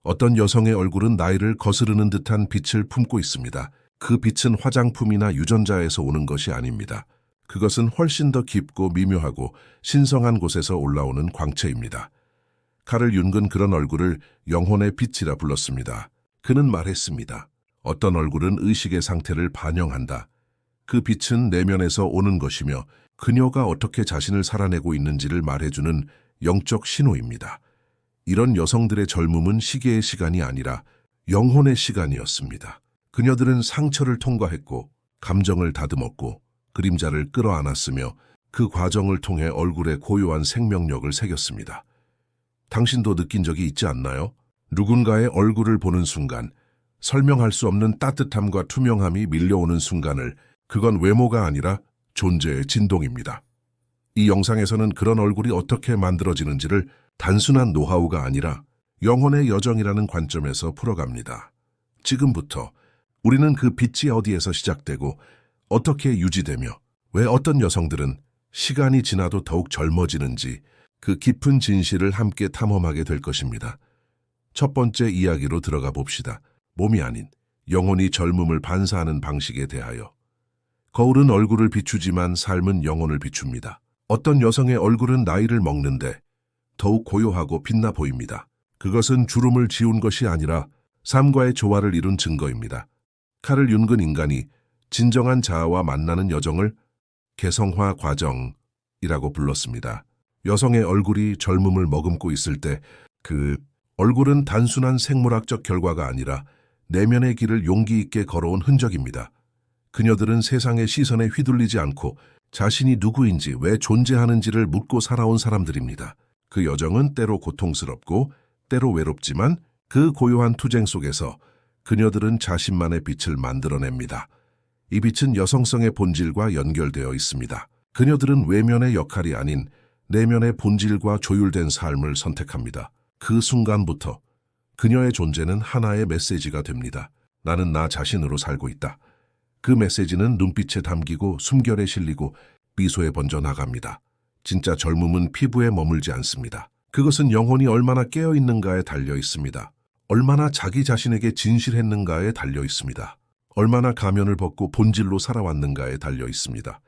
어떤 여성의 얼굴은 나이를 거스르는 듯한 빛을 품고 있습니다. 그 빛은 화장품이나 유전자에서 오는 것이 아닙니다. 그것은 훨씬 더 깊고 미묘하고 신성한 곳에서 올라오는 광채입니다. 카를 융은 그런 얼굴을 영혼의 빛이라 불렀습니다. 그는 말했습니다. 어떤 얼굴은 의식의 상태를 반영한다. 그 빛은 내면에서 오는 것이며 그녀가 어떻게 자신을 살아내고 있는지를 말해주는 영적 신호입니다. 이런 여성들의 젊음은 시계의 시간이 아니라 영혼의 시간이었습니다. 그녀들은 상처를 통과했고 감정을 다듬었고 그림자를 끌어안았으며 그 과정을 통해 얼굴에 고요한 생명력을 새겼습니다. 당신도 느낀 적이 있지 않나요? 누군가의 얼굴을 보는 순간 설명할 수 없는 따뜻함과 투명함이 밀려오는 순간을 그건 외모가 아니라 존재의 진동입니다. 이 영상에서는 그런 얼굴이 어떻게 만들어지는지를 단순한 노하우가 아니라 영혼의 여정이라는 관점에서 풀어갑니다. 지금부터 우리는 그 빛이 어디에서 시작되고 어떻게 유지되며 왜 어떤 여성들은 시간이 지나도 더욱 젊어지는지 그 깊은 진실을 함께 탐험하게 될 것입니다. 첫 번째 이야기로 들어가 봅시다. 몸이 아닌 영혼이 젊음을 반사하는 방식에 대하여. 거울은 얼굴을 비추지만 삶은 영혼을 비춥니다. 어떤 여성의 얼굴은 나이를 먹는데 더욱 고요하고 빛나 보입니다. 그것은 주름을 지운 것이 아니라 삶과의 조화를 이룬 증거입니다. 카를 융은 인간이 진정한 자아와 만나는 여정을 개성화 과정이라고 불렀습니다. 여성의 얼굴이 젊음을 머금고 있을 때 그 얼굴은 단순한 생물학적 결과가 아니라 내면의 길을 용기 있게 걸어온 흔적입니다. 그녀들은 세상의 시선에 휘둘리지 않고 자신이 누구인지 왜 존재하는지를 묻고 살아온 사람들입니다. 그 여정은 때로 고통스럽고 때로 외롭지만 그 고요한 투쟁 속에서 그녀들은 자신만의 빛을 만들어냅니다. 이 빛은 여성성의 본질과 연결되어 있습니다. 그녀들은 외면의 역할이 아닌 내면의 본질과 조율된 삶을 선택합니다. 그 순간부터 그녀의 존재는 하나의 메시지가 됩니다. 나는 나 자신으로 살고 있다. 그 메시지는 눈빛에 담기고 숨결에 실리고 미소에 번져나갑니다. 진짜 젊음은 피부에 머물지 않습니다. 그것은 영혼이 얼마나 깨어있는가에 달려 있습니다. 얼마나 자기 자신에게 진실했는가에 달려 있습니다. 얼마나 가면을 벗고 본질로 살아왔는가에 달려 있습니다.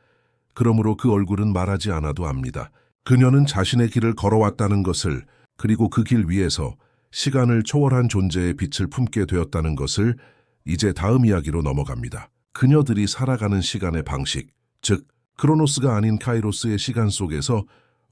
그러므로 그 얼굴은 말하지 않아도 압니다. 그녀는 자신의 길을 걸어왔다는 것을, 그리고 그 길 위에서 시간을 초월한 존재의 빛을 품게 되었다는 것을. 이제 다음 이야기로 넘어갑니다. 그녀들이 살아가는 시간의 방식, 즉 크로노스가 아닌 카이로스의 시간 속에서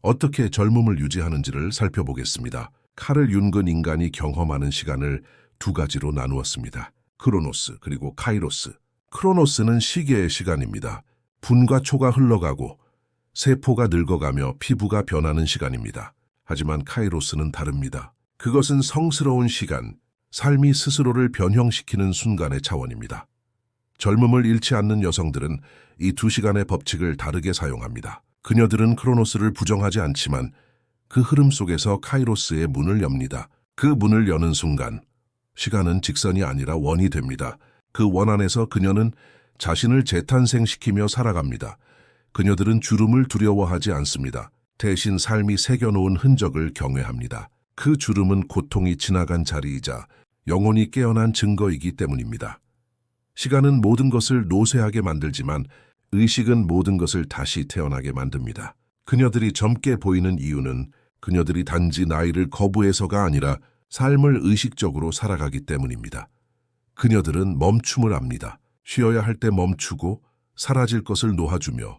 어떻게 젊음을 유지하는지를 살펴보겠습니다. 카를 융은 인간이 경험하는 시간을 두 가지로 나누었습니다. 크로노스 그리고 카이로스. 크로노스는 시계의 시간입니다. 분과 초가 흘러가고 세포가 늙어가며 피부가 변하는 시간입니다. 하지만 카이로스는 다릅니다. 그것은 성스러운 시간, 삶이 스스로를 변형시키는 순간의 차원입니다. 젊음을 잃지 않는 여성들은 이 두 시간의 법칙을 다르게 사용합니다. 그녀들은 크로노스를 부정하지 않지만 그 흐름 속에서 카이로스의 문을 엽니다. 그 문을 여는 순간 시간은 직선이 아니라 원이 됩니다. 그 원 안에서 그녀는 자신을 재탄생시키며 살아갑니다. 그녀들은 주름을 두려워하지 않습니다. 대신 삶이 새겨놓은 흔적을 경외합니다. 그 주름은 고통이 지나간 자리이자 영혼이 깨어난 증거이기 때문입니다. 시간은 모든 것을 노쇠하게 만들지만 의식은 모든 것을 다시 태어나게 만듭니다. 그녀들이 젊게 보이는 이유는 그녀들이 단지 나이를 거부해서가 아니라 삶을 의식적으로 살아가기 때문입니다. 그녀들은 멈춤을 압니다. 쉬어야 할 때 멈추고 사라질 것을 놓아주며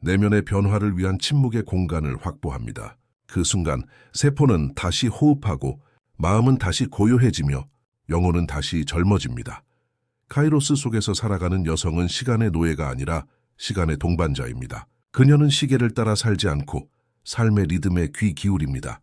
내면의 변화를 위한 침묵의 공간을 확보합니다. 그 순간 세포는 다시 호흡하고 마음은 다시 고요해지며 영혼은 다시 젊어집니다. 카이로스 속에서 살아가는 여성은 시간의 노예가 아니라 시간의 동반자입니다. 그녀는 시계를 따라 살지 않고 삶의 리듬에 귀 기울입니다.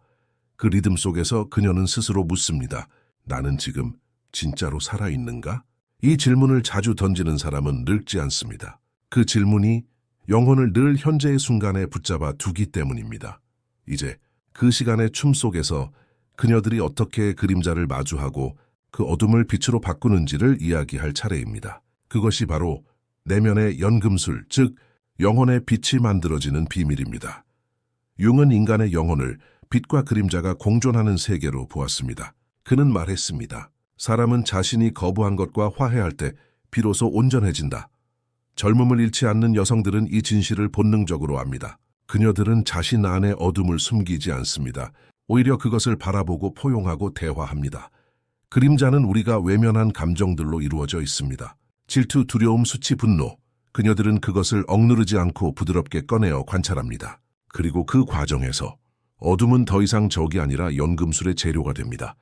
그 리듬 속에서 그녀는 스스로 묻습니다. 나는 지금 진짜로 살아있는가? 이 질문을 자주 던지는 사람은 늙지 않습니다. 그 질문이 영혼을 늘 현재의 순간에 붙잡아 두기 때문입니다. 이제 그 시간의 춤 속에서 그녀들이 어떻게 그림자를 마주하고 그 어둠을 빛으로 바꾸는지를 이야기할 차례입니다. 그것이 바로 내면의 연금술, 즉 영혼의 빛이 만들어지는 비밀입니다. 융은 인간의 영혼을 빛과 그림자가 공존하는 세계로 보았습니다. 그는 말했습니다. 사람은 자신이 거부한 것과 화해할 때 비로소 온전해진다. 젊음을 잃지 않는 여성들은 이 진실을 본능적으로 압니다. 그녀들은 자신 안의 어둠을 숨기지 않습니다. 오히려 그것을 바라보고 포용하고 대화합니다. 그림자는 우리가 외면한 감정들로 이루어져 있습니다. 질투, 두려움, 수치, 분노. 그녀들은 그것을 억누르지 않고 부드럽게 꺼내어 관찰합니다. 그리고 그 과정에서 어둠은 더 이상 적이 아니라 연금술의 재료가 됩니다.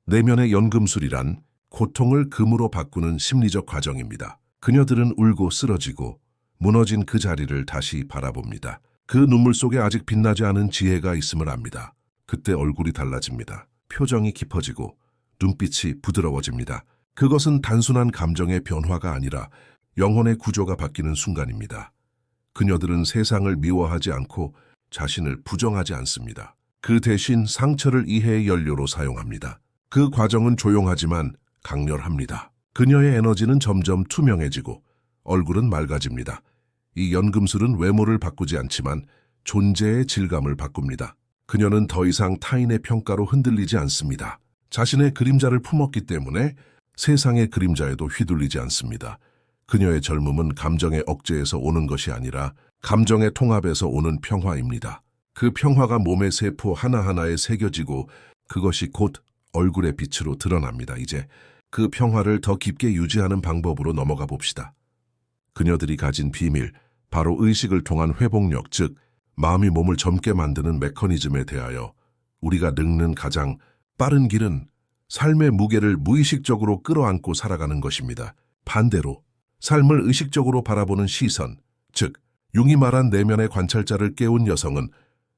내면의 연금술이란 고통을 금으로 바꾸는 심리적 과정입니다. 그녀들은 울고 쓰러지고 무너진 그 자리를 다시 바라봅니다. 그 눈물 속에 아직 빛나지 않은 지혜가 있음을 압니다. 그때 얼굴이 달라집니다. 표정이 깊어지고 눈빛이 부드러워집니다. 그것은 단순한 감정의 변화가 아니라 영혼의 구조가 바뀌는 순간입니다. 그녀들은 세상을 미워하지 않고 자신을 부정하지 않습니다. 그 대신 상처를 이해의 연료로 사용합니다. 그 과정은 조용하지만 강렬합니다. 그녀의 에너지는 점점 투명해지고 얼굴은 맑아집니다. 이 연금술은 외모를 바꾸지 않지만 존재의 질감을 바꿉니다. 그녀는 더 이상 타인의 평가로 흔들리지 않습니다. 자신의 그림자를 품었기 때문에 세상의 그림자에도 휘둘리지 않습니다. 그녀의 젊음은 감정의 억제에서 오는 것이 아니라 감정의 통합에서 오는 평화입니다. 그 평화가 몸의 세포 하나하나에 새겨지고 그것이 곧 얼굴의 빛으로 드러납니다. 이제 그 평화를 더 깊게 유지하는 방법으로 넘어가 봅시다. 그녀들이 가진 비밀, 바로 의식을 통한 회복력, 즉 마음이 몸을 젊게 만드는 메커니즘에 대하여 우리가 늙는 가장 빠른 길은 삶의 무게를 무의식적으로 끌어안고 살아가는 것입니다. 반대로 삶을 의식적으로 바라보는 시선, 즉 융이 말한 내면의 관찰자를 깨운 여성은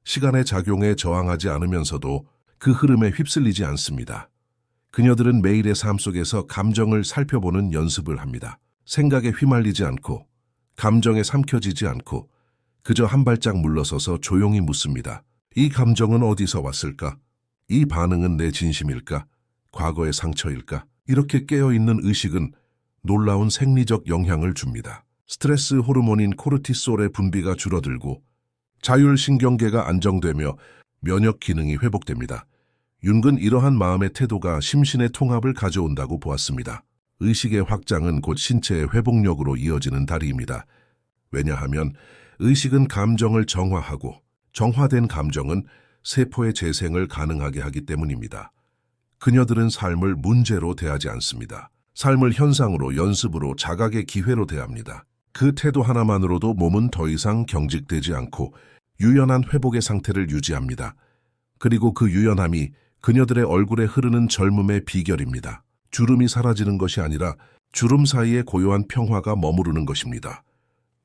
시간의 작용에 저항하지 않으면서도 그 흐름에 휩쓸리지 않습니다. 그녀들은 매일의 삶 속에서 감정을 살펴보는 연습을 합니다. 생각에 휘말리지 않고 감정에 삼켜지지 않고 그저 한 발짝 물러서서 조용히 묻습니다. 이 감정은 어디서 왔을까? 이 반응은 내 진심일까? 과거의 상처일까? 이렇게 깨어있는 의식은 놀라운 생리적 영향을 줍니다. 스트레스 호르몬인 코르티솔의 분비가 줄어들고 자율신경계가 안정되며 면역 기능이 회복됩니다. 융은 이러한 마음의 태도가 심신의 통합을 가져온다고 보았습니다. 의식의 확장은 곧 신체의 회복력으로 이어지는 다리입니다. 왜냐하면 의식은 감정을 정화하고 정화된 감정은 세포의 재생을 가능하게 하기 때문입니다. 그녀들은 삶을 문제로 대하지 않습니다. 삶을 현상으로, 연습으로, 자각의 기회로 대합니다. 그 태도 하나만으로도 몸은 더 이상 경직되지 않고 유연한 회복의 상태를 유지합니다. 그리고 그 유연함이 그녀들의 얼굴에 흐르는 젊음의 비결입니다. 주름이 사라지는 것이 아니라 주름 사이에 고요한 평화가 머무르는 것입니다.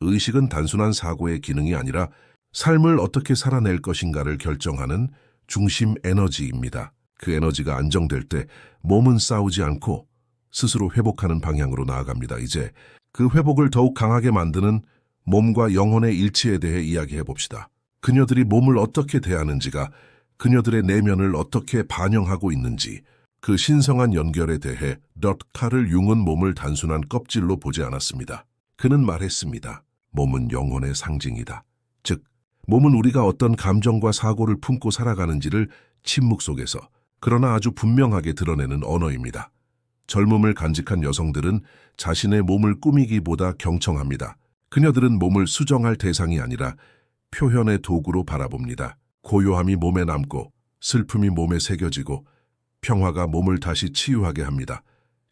의식은 단순한 사고의 기능이 아니라 삶을 어떻게 살아낼 것인가를 결정하는 중심 에너지입니다. 그 에너지가 안정될 때 몸은 싸우지 않고 스스로 회복하는 방향으로 나아갑니다. 이제 그 회복을 더욱 강하게 만드는 몸과 영혼의 일치에 대해 이야기해 봅시다. 그녀들이 몸을 어떻게 대하는지가 그녀들의 내면을 어떻게 반영하고 있는지, 그 신성한 연결에 대해 카를 융은 몸을 단순한 껍질로 보지 않았습니다. 그는 말했습니다. 몸은 영혼의 상징이다. 즉, 몸은 우리가 어떤 감정과 사고를 품고 살아가는지를 침묵 속에서 그러나 아주 분명하게 드러내는 언어입니다. 젊음을 간직한 여성들은 자신의 몸을 꾸미기보다 경청합니다. 그녀들은 몸을 수정할 대상이 아니라 표현의 도구로 바라봅니다. 고요함이 몸에 남고 슬픔이 몸에 새겨지고 평화가 몸을 다시 치유하게 합니다.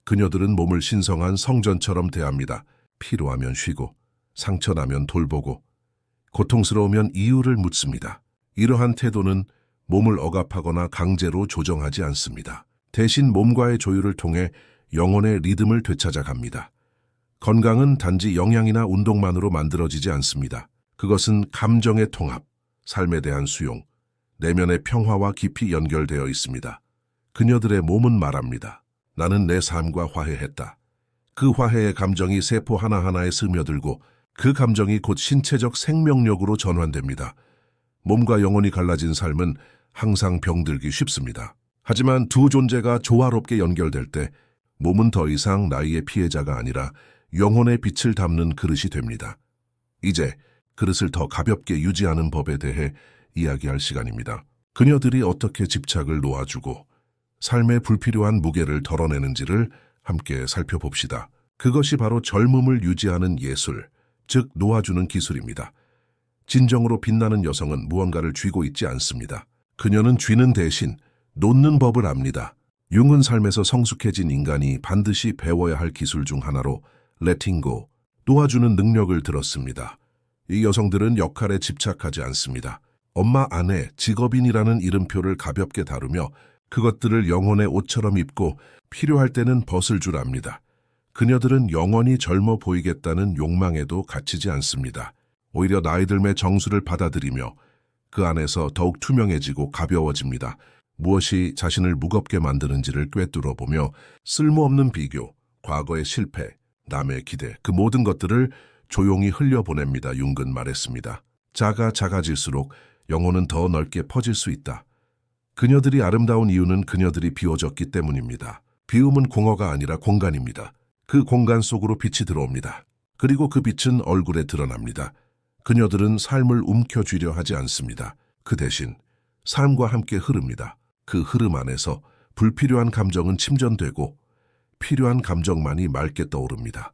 그녀들은 몸을 신성한 성전처럼 대합니다. 필요하면 쉬고 상처나면 돌보고 고통스러우면 이유를 묻습니다. 이러한 태도는 몸을 억압하거나 강제로 조정하지 않습니다. 대신 몸과의 조율을 통해 영혼의 리듬을 되찾아갑니다. 건강은 단지 영양이나 운동만으로 만들어지지 않습니다. 그것은 감정의 통합, 삶에 대한 수용, 내면의 평화와 깊이 연결되어 있습니다. 그녀들의 몸은 말합니다. 나는 내 삶과 화해했다. 그 화해의 감정이 세포 하나하나에 스며들고 그 감정이 곧 신체적 생명력으로 전환됩니다. 몸과 영혼이 갈라진 삶은 항상 병들기 쉽습니다. 하지만 두 존재가 조화롭게 연결될 때 몸은 더 이상 나이의 피해자가 아니라 영혼의 빛을 담는 그릇이 됩니다. 이제 그릇을 더 가볍게 유지하는 법에 대해 이야기할 시간입니다. 그녀들이 어떻게 집착을 놓아주고 삶의 불필요한 무게를 덜어내는지를 함께 살펴봅시다. 그것이 바로 젊음을 유지하는 예술, 즉 놓아주는 기술입니다. 진정으로 빛나는 여성은 무언가를 쥐고 있지 않습니다. 그녀는 쥐는 대신 놓는 법을 압니다. 융은 삶에서 성숙해진 인간이 반드시 배워야 할 기술 중 하나로 letting go, 놓아주는 능력을 들었습니다. 이 여성들은 역할에 집착하지 않습니다. 엄마, 아내, 직업인이라는 이름표를 가볍게 다루며 그것들을 영혼의 옷처럼 입고 필요할 때는 벗을 줄 압니다. 그녀들은 영원히 젊어 보이겠다는 욕망에도 갇히지 않습니다. 오히려 나이 들매 정수를 받아들이며 그 안에서 더욱 투명해지고 가벼워집니다. 무엇이 자신을 무겁게 만드는지를 꿰뚫어 보며 쓸모없는 비교, 과거의 실패, 남의 기대, 그 모든 것들을 조용히 흘려보냅니다. 융은 말했습니다. 작아질수록 영혼은 더 넓게 퍼질 수 있다. 그녀들이 아름다운 이유는 그녀들이 비워졌기 때문입니다. 비움은 공허가 아니라 공간입니다. 그 공간 속으로 빛이 들어옵니다. 그리고 그 빛은 얼굴에 드러납니다. 그녀들은 삶을 움켜쥐려 하지 않습니다. 그 대신 삶과 함께 흐릅니다. 그 흐름 안에서 불필요한 감정은 침전되고 필요한 감정만이 맑게 떠오릅니다.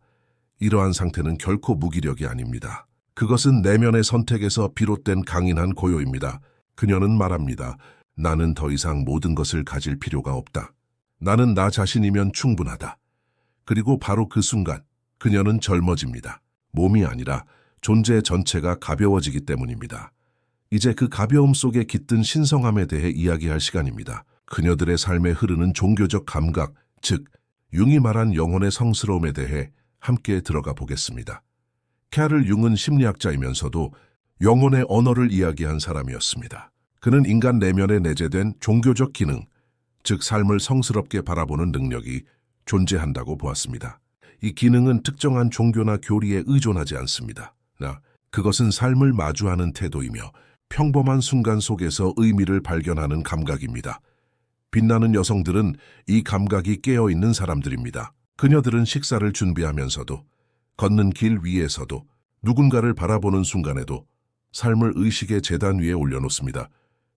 이러한 상태는 결코 무기력이 아닙니다. 그것은 내면의 선택에서 비롯된 강인한 고요입니다. 그녀는 말합니다. 나는 더 이상 모든 것을 가질 필요가 없다. 나는 나 자신이면 충분하다. 그리고 바로 그 순간 그녀는 젊어집니다. 몸이 아니라 존재 전체가 가벼워지기 때문입니다. 이제 그 가벼움 속에 깃든 신성함에 대해 이야기할 시간입니다. 그녀들의 삶에 흐르는 종교적 감각, 즉 융이 말한 영혼의 성스러움에 대해 함께 들어가 보겠습니다. 캐럴 융은 심리학자이면서도 영혼의 언어를 이야기한 사람이었습니다. 그는 인간 내면에 내재된 종교적 기능, 즉 삶을 성스럽게 바라보는 능력이 존재한다고 보았습니다. 이 기능은 특정한 종교나 교리에 의존하지 않습니다. 그것은 삶을 마주하는 태도이며 평범한 순간 속에서 의미를 발견하는 감각입니다. 빛나는 여성들은 이 감각이 깨어있는 사람들입니다. 그녀들은 식사를 준비하면서도, 걷는 길 위에서도, 누군가를 바라보는 순간에도 삶을 의식의 재단 위에 올려놓습니다.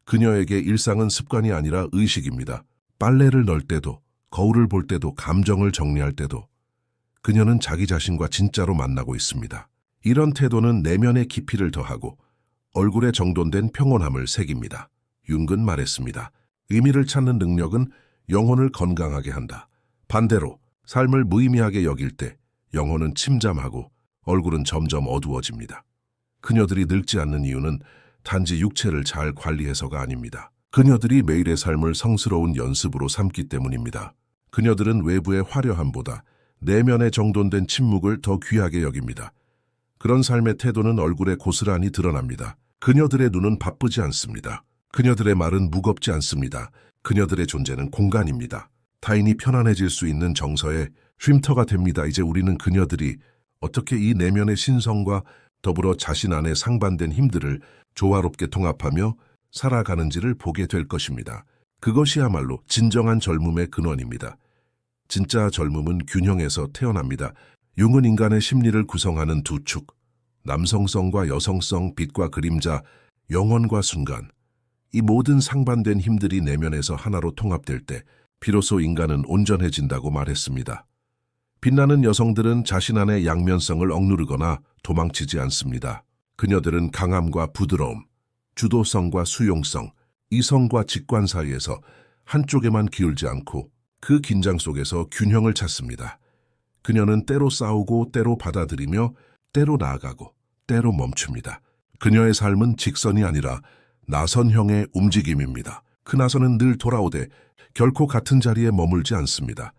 그녀에게 일상은 습관이 아니라 의식입니다. 빨래를 널 때도, 거울을 볼 때도, 감정을 정리할 때도 그녀는 자기 자신과 진짜로 만나고 있습니다. 이런 태도는 내면의 깊이를 더하고 얼굴에 정돈된 평온함을 새깁니다. 융은 말했습니다. 의미를 찾는 능력은 영혼을 건강하게 한다. 반대로 삶을 무의미하게 여길 때 영혼은 침잠하고 얼굴은 점점 어두워집니다. 그녀들이 늙지 않는 이유는 단지 육체를 잘 관리해서가 아닙니다. 그녀들이 매일의 삶을 성스러운 연습으로 삼기 때문입니다. 그녀들은 외부의 화려함보다 내면에 정돈된 침묵을 더 귀하게 여깁니다. 그런 삶의 태도는 얼굴에 고스란히 드러납니다. 그녀들의 눈은 바쁘지 않습니다. 그녀들의 말은 무겁지 않습니다. 그녀들의 존재는 공간입니다. 타인이 편안해질 수 있는 정서의 쉼터가 됩니다. 이제 우리는 그녀들이 어떻게 이 내면의 신성과 더불어 자신 안에 상반된 힘들을 조화롭게 통합하며 살아가는지를 보게 될 것입니다. 그것이야말로 진정한 젊음의 근원입니다. 진짜 젊음은 균형에서 태어납니다. 융은 인간의 심리를 구성하는 두 축, 남성성과 여성성, 빛과 그림자, 영혼과 순간, 이 모든 상반된 힘들이 내면에서 하나로 통합될 때 비로소 인간은 온전해진다고 말했습니다. 빛나는 여성들은 자신 안의 양면성을 억누르거나 도망치지 않습니다. 그녀들은 강함과 부드러움, 주도성과 수용성, 이성과 직관 사이에서 한쪽에만 기울지 않고 그 긴장 속에서 균형을 찾습니다. 그녀는 때로 싸우고 때로 받아들이며 때로 나아가고 때로 멈춥니다. 그녀의 삶은 직선이 아니라 나선형의 움직임입니다. 그 나선은 늘 돌아오되 결코 같은 자리에 머물지 않습니다.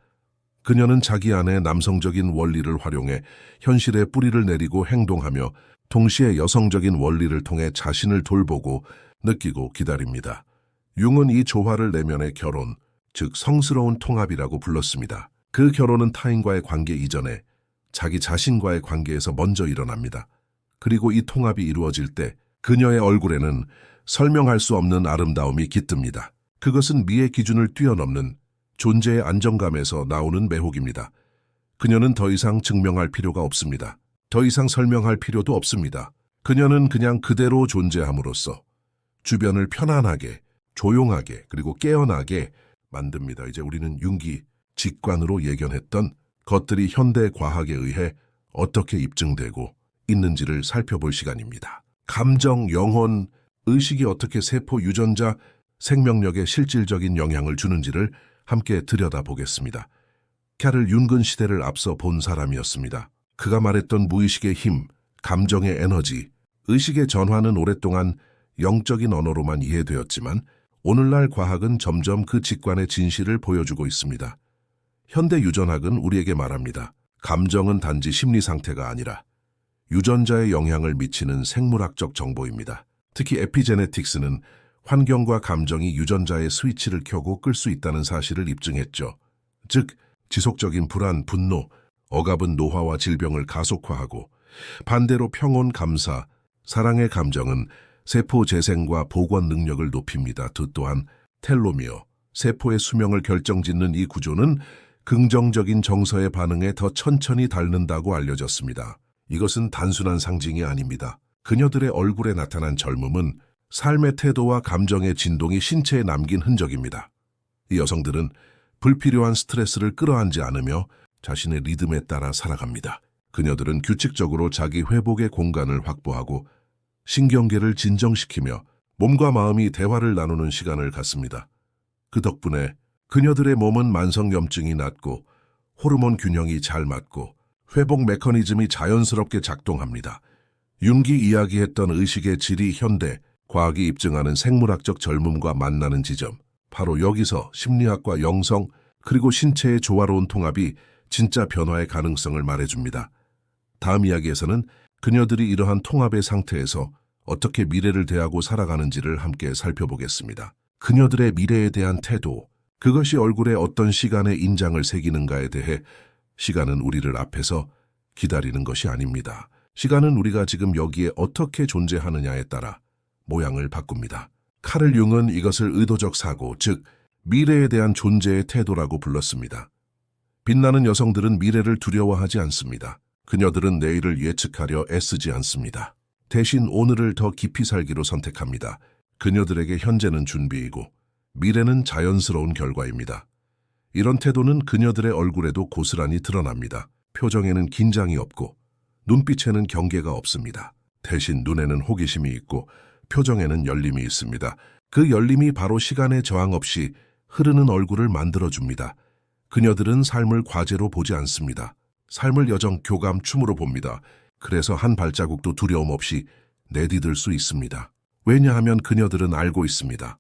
그녀는 자기 안의 남성적인 원리를 활용해 현실에 뿌리를 내리고 행동하며 동시에 여성적인 원리를 통해 자신을 돌보고 느끼고 기다립니다. 융은 이 조화를 내면의 결혼, 즉 성스러운 통합이라고 불렀습니다. 그 결혼은 타인과의 관계 이전에 자기 자신과의 관계에서 먼저 일어납니다. 그리고 이 통합이 이루어질 때 그녀의 얼굴에는 설명할 수 없는 아름다움이 깃듭니다. 그것은 미의 기준을 뛰어넘는 존재의 안정감에서 나오는 매혹입니다. 그녀는 더 이상 증명할 필요가 없습니다. 더 이상 설명할 필요도 없습니다. 그녀는 그냥 그대로 존재함으로써 주변을 편안하게, 조용하게, 그리고 깨어나게 만듭니다. 이제 우리는 윤기, 직관으로 예견했던 것들이 현대 과학에 의해 어떻게 입증되고 있는지를 살펴볼 시간입니다. 감정, 영혼, 의식이 어떻게 세포 유전자, 생명력에 실질적인 영향을 주는지를 함께 들여다보겠습니다. 카를 융근 시대를 앞서 본 사람이었습니다. 그가 말했던 무의식의 힘, 감정의 에너지, 의식의 전환은 오랫동안 영적인 언어로만 이해되었지만 오늘날 과학은 점점 그 직관의 진실을 보여주고 있습니다. 현대 유전학은 우리에게 말합니다. 감정은 단지 심리 상태가 아니라 유전자에 영향을 미치는 생물학적 정보입니다. 특히 에피제네틱스는 환경과 감정이 유전자의 스위치를 켜고 끌 수 있다는 사실을 입증했죠. 즉, 지속적인 불안, 분노, 억압은 노화와 질병을 가속화하고 반대로 평온, 감사, 사랑의 감정은 세포 재생과 복원 능력을 높입니다. 또한 텔로미어, 세포의 수명을 결정짓는 이 구조는 긍정적인 정서의 반응에 더 천천히 닳는다고 알려졌습니다. 이것은 단순한 상징이 아닙니다. 그녀들의 얼굴에 나타난 젊음은 삶의 태도와 감정의 진동이 신체에 남긴 흔적입니다. 이 여성들은 불필요한 스트레스를 끌어안지 않으며 자신의 리듬에 따라 살아갑니다. 그녀들은 규칙적으로 자기 회복의 공간을 확보하고 신경계를 진정시키며 몸과 마음이 대화를 나누는 시간을 갖습니다. 그 덕분에 그녀들의 몸은 만성염증이 낮고 호르몬 균형이 잘 맞고 회복 메커니즘이 자연스럽게 작동합니다. 융기 이야기했던 의식의 질이 현대 과학이 입증하는 생물학적 젊음과 만나는 지점, 바로 여기서 심리학과 영성 그리고 신체의 조화로운 통합이 진짜 변화의 가능성을 말해줍니다. 다음 이야기에서는 그녀들이 이러한 통합의 상태에서 어떻게 미래를 대하고 살아가는지를 함께 살펴보겠습니다. 그녀들의 미래에 대한 태도, 그것이 얼굴에 어떤 시간의 인장을 새기는가에 대해 시간은 우리를 앞에서 기다리는 것이 아닙니다. 시간은 우리가 지금 여기에 어떻게 존재하느냐에 따라 모양을 바꿉니다. 카를 융은 이것을 의도적 사고, 즉 미래에 대한 존재의 태도라고 불렀습니다. 빛나는 여성들은 미래를 두려워하지 않습니다. 그녀들은 내일을 예측하려 애쓰지 않습니다. 대신 오늘을 더 깊이 살기로 선택합니다. 그녀들에게 현재는 준비이고 미래는 자연스러운 결과입니다. 이런 태도는 그녀들의 얼굴에도 고스란히 드러납니다. 표정에는 긴장이 없고 눈빛에는 경계가 없습니다. 대신 눈에는 호기심이 있고 표정에는 열림이 있습니다. 그 열림이 바로 시간의 저항 없이 흐르는 얼굴을 만들어줍니다. 그녀들은 삶을 과제로 보지 않습니다. 삶을 여정 교감춤으로 봅니다. 그래서 한 발자국도 두려움 없이 내디딜 수 있습니다. 왜냐하면 그녀들은 알고 있습니다.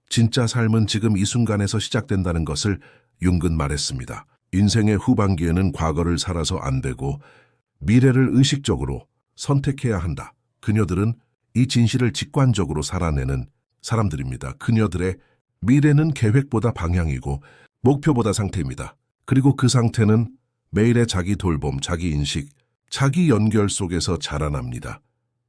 진짜 삶은 지금 이 순간에서 시작된다는 것을 융근 말했습니다. 인생의 후반기에는 과거를 살아서 안 되고 미래를 의식적으로 선택해야 한다. 그녀들은 이 진실을 직관적으로 살아내는 사람들입니다. 그녀들의 미래는 계획보다 방향이고 목표보다 상태입니다. 그리고 그 상태는 매일의 자기 돌봄, 자기 인식, 자기 연결 속에서 자라납니다.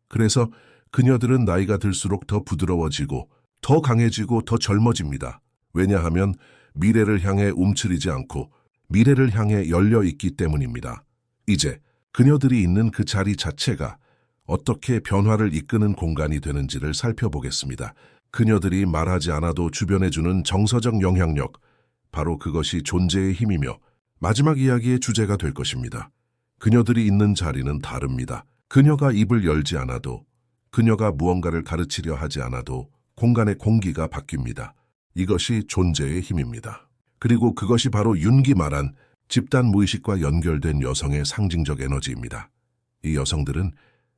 그래서 그녀들은 나이가 들수록 더 부드러워지고 더 강해지고 더 젊어집니다. 왜냐하면 미래를 향해 움츠리지 않고 미래를 향해 열려 있기 때문입니다. 이제 그녀들이 있는 그 자리 자체가 어떻게 변화를 이끄는 공간이 되는지를 살펴보겠습니다. 그녀들이 말하지 않아도 주변에 주는 정서적 영향력, 바로 그것이 존재의 힘이며 마지막 이야기의 주제가 될 것입니다. 그녀들이 있는 자리는 다릅니다. 그녀가 입을 열지 않아도, 그녀가 무언가를 가르치려 하지 않아도 공간의 공기가 바뀝니다. 이것이 존재의 힘입니다. 그리고 그것이 바로 윤기 말한 집단 무의식과 연결된 여성의 상징적 에너지입니다. 이 여성들은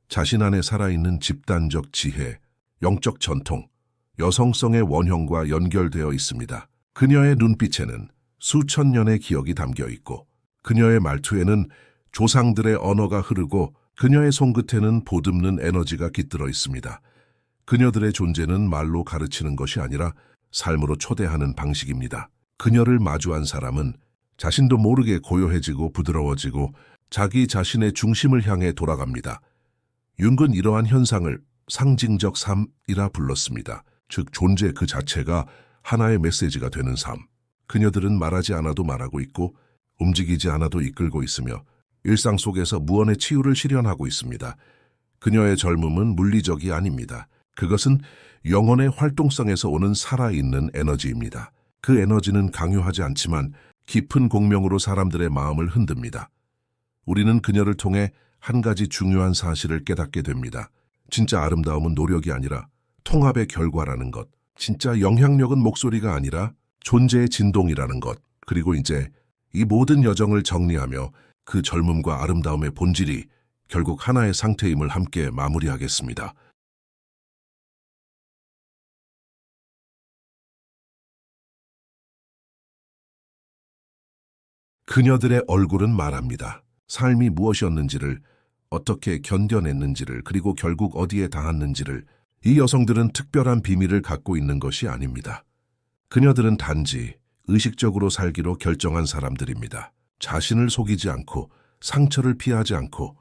자신 안에 살아있는 집단적 지혜, 영적 전통, 여성성의 원형과 연결되어 있습니다. 그녀의 눈빛에는 수천 년의 기억이 담겨 있고 그녀의 말투에는 조상들의 언어가 흐르고 그녀의 손끝에는 보듬는 에너지가 깃들어 있습니다. 그녀들의 존재는 말로 가르치는 것이 아니라 삶으로 초대하는 방식입니다. 그녀를 마주한 사람은 자신도 모르게 고요해지고 부드러워지고 자기 자신의 중심을 향해 돌아갑니다. 융은 이러한 현상을 상징적 삶이라 불렀습니다. 즉 존재 그 자체가 하나의 메시지가 되는 삶. 그녀들은 말하지 않아도 말하고 있고 움직이지 않아도 이끌고 있으며 일상 속에서 무언의 치유를 실현하고 있습니다. 그녀의 젊음은 물리적이 아닙니다. 그것은 영혼의 활동성에서 오는 살아있는 에너지입니다. 그 에너지는 강요하지 않지만 깊은 공명으로 사람들의 마음을 흔듭니다. 우리는 그녀를 통해 한 가지 중요한 사실을 깨닫게 됩니다. 진짜 아름다움은 노력이 아니라 통합의 결과라는 것. 진짜 영향력은 목소리가 아니라 존재의 진동이라는 것. 그리고 이제 이 모든 여정을 정리하며 그 젊음과 아름다움의 본질이 결국 하나의 상태임을 함께 마무리하겠습니다. 그녀들의 얼굴은 말합니다. 삶이 무엇이었는지를, 어떻게 견뎌냈는지를, 그리고 결국 어디에 닿았는지를. 이 여성들은 특별한 비밀을 갖고 있는 것이 아닙니다. 그녀들은 단지 의식적으로 살기로 결정한 사람들입니다. 자신을 속이지 않고 상처를 피하지 않고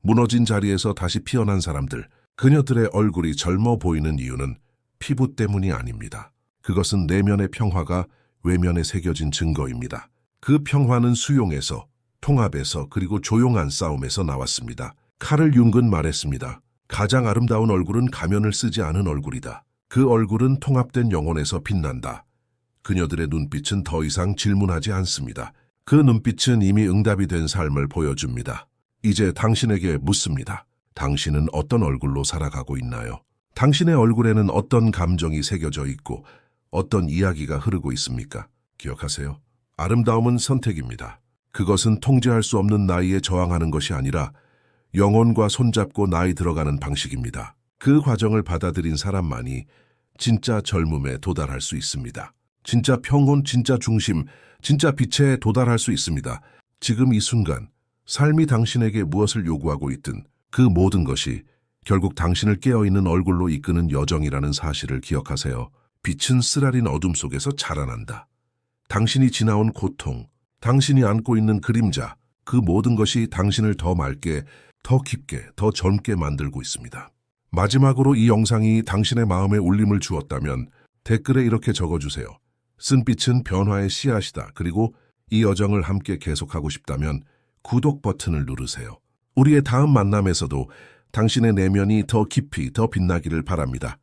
무너진 자리에서 다시 피어난 사람들. 그녀들의 얼굴이 젊어 보이는 이유는 피부 때문이 아닙니다. 그것은 내면의 평화가 외면에 새겨진 증거입니다. 그 평화는 수용에서, 통합에서, 그리고 조용한 싸움에서 나왔습니다. 카를 융은 말했습니다. 가장 아름다운 얼굴은 가면을 쓰지 않은 얼굴이다. 그 얼굴은 통합된 영혼에서 빛난다. 그녀들의 눈빛은 더 이상 질문하지 않습니다. 그 눈빛은 이미 응답이 된 삶을 보여줍니다. 이제 당신에게 묻습니다. 당신은 어떤 얼굴로 살아가고 있나요? 당신의 얼굴에는 어떤 감정이 새겨져 있고 어떤 이야기가 흐르고 있습니까? 기억하세요. 아름다움은 선택입니다. 그것은 통제할 수 없는 나이에 저항하는 것이 아니라 영혼과 손잡고 나이 들어가는 방식입니다. 그 과정을 받아들인 사람만이 진짜 젊음에 도달할 수 있습니다. 진짜 평온, 진짜 중심, 진짜 빛에 도달할 수 있습니다. 지금 이 순간, 삶이 당신에게 무엇을 요구하고 있든 그 모든 것이 결국 당신을 깨어있는 얼굴로 이끄는 여정이라는 사실을 기억하세요. 빛은 쓰라린 어둠 속에서 자라난다. 당신이 지나온 고통, 당신이 안고 있는 그림자, 그 모든 것이 당신을 더 맑게, 더 깊게, 더 젊게 만들고 있습니다. 마지막으로 이 영상이 당신의 마음에 울림을 주었다면 댓글에 이렇게 적어주세요. 쓴빛은 변화의 씨앗이다. 그리고 이 여정을 함께 계속하고 싶다면 구독 버튼을 누르세요. 우리의 다음 만남에서도 당신의 내면이 더 깊이, 더 빛나기를 바랍니다.